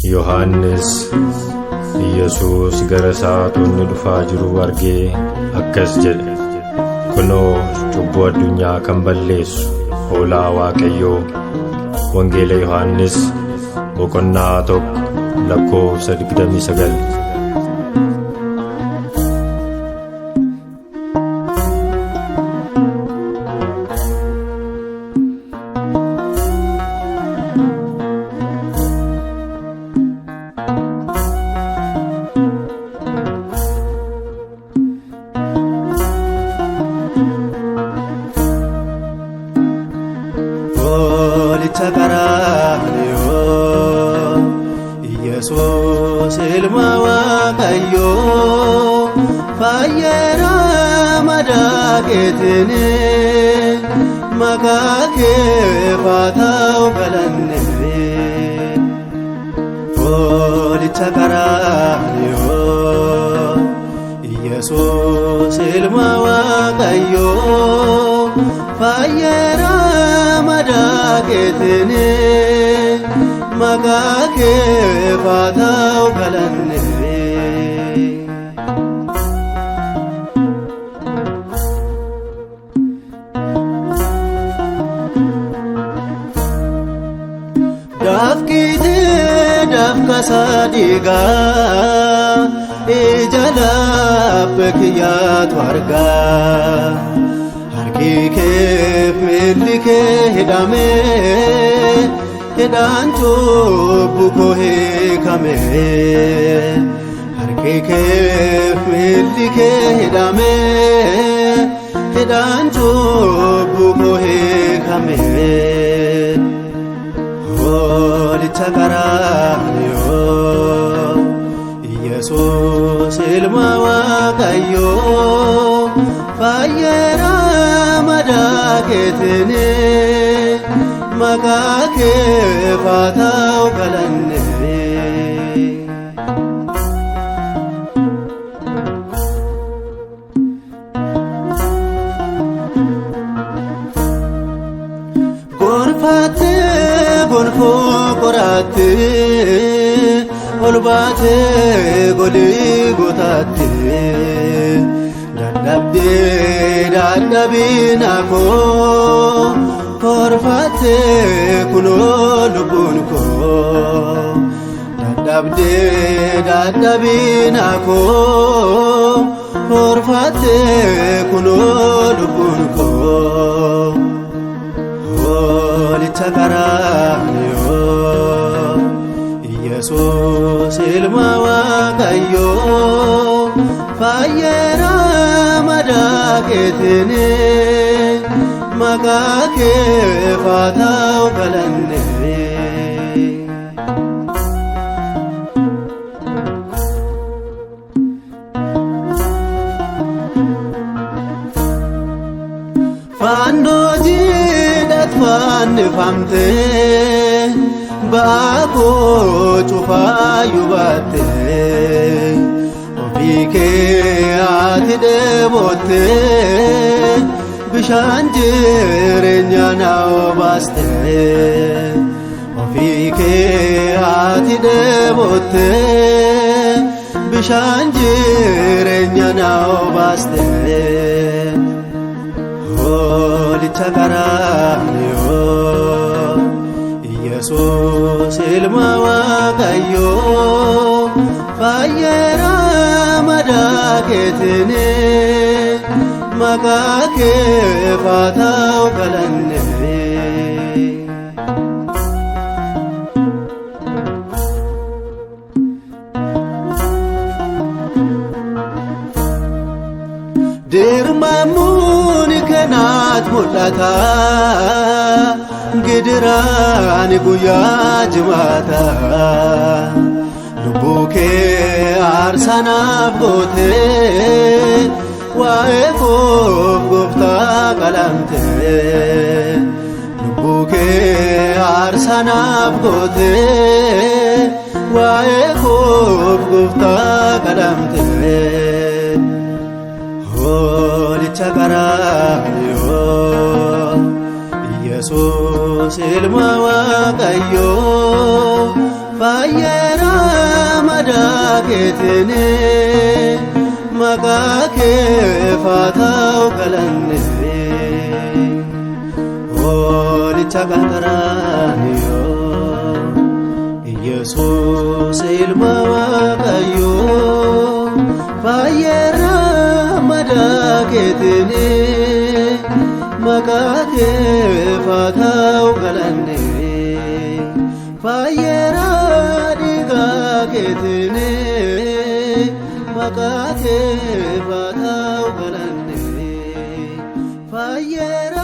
Yohaannis Yesuus gara isaatti dhufaa jiru argee akkas jedhe. Kunoo cubbuu addunyaa kan balleessu hoolaa Waaqayyoo. Wangeela Yohaannis boqonnaa 1:29. Yesuus ilma Waaqayyoo fayyera madaa keetiin maqaa kee faataa'u galanne. Hoolicha qaraaniyoo Yesuus ilma Waaqayyoo fayyera madaa keetiin maqaa kee faataa'u galanne. Daafkitee daafka sadiigaa ija laphee kiyyaatu argaa. Harki kee miilli kee hidhamee hidhaan cubbuu koo hiikamee. Harki kee miilli kee hidhamee hidhaan cubbuu koo hiikamee. Hoolicha qaraaniyoo Yesuus ilma Waaqayyoo fayyera madaa keetiin maqaa kee faataa'u galanne. Gonfattee gonfoo qorattee ol baatee golii gootattee dadhabdee dadhabina koo korfattee kunoo lubbuun koo. Dadhabdee dadhabina koo korfattee kunoo lubbuun koo. Hoolicha qaraaniyoo Yesuus ilma Waaqayyoo fayyera madaa keetiin maqaa kee faataa'u galanne. Fannoo jiidhat fannifamtee ba'aa koo cufaa yubattee ofii kee ati dheebottee bishaan jireenyaa na obaastee. Ofii kee ati dheebottee bishaan jireenyaa na obaastee. Hoolicha qaraaniyoo Yesuus ilma Waaqayyoo fayyera madaa keetiin maqaa kee faataa'u galanne. Dirmammuun kanaat mul'ata gidiraan guyyaa jimaata. Lubbuu kee aarsanaaf gootee waa'ee koof gooftaa qalamtee. Lubbuu kee aarsanaaf gootee waa'ee koof gooftaa qalamtee. Hoolicha qaraaniyoo Yesuus ilma Waaqayyoo fayyera madaaketine maqaake faatau galanne olicha qarqaraaniyo Yesus ilma Waaqayyo fayyera madaaketine maqaake faatau galanne fayyera dhiigaaketine maqaake faatau galanne fayyera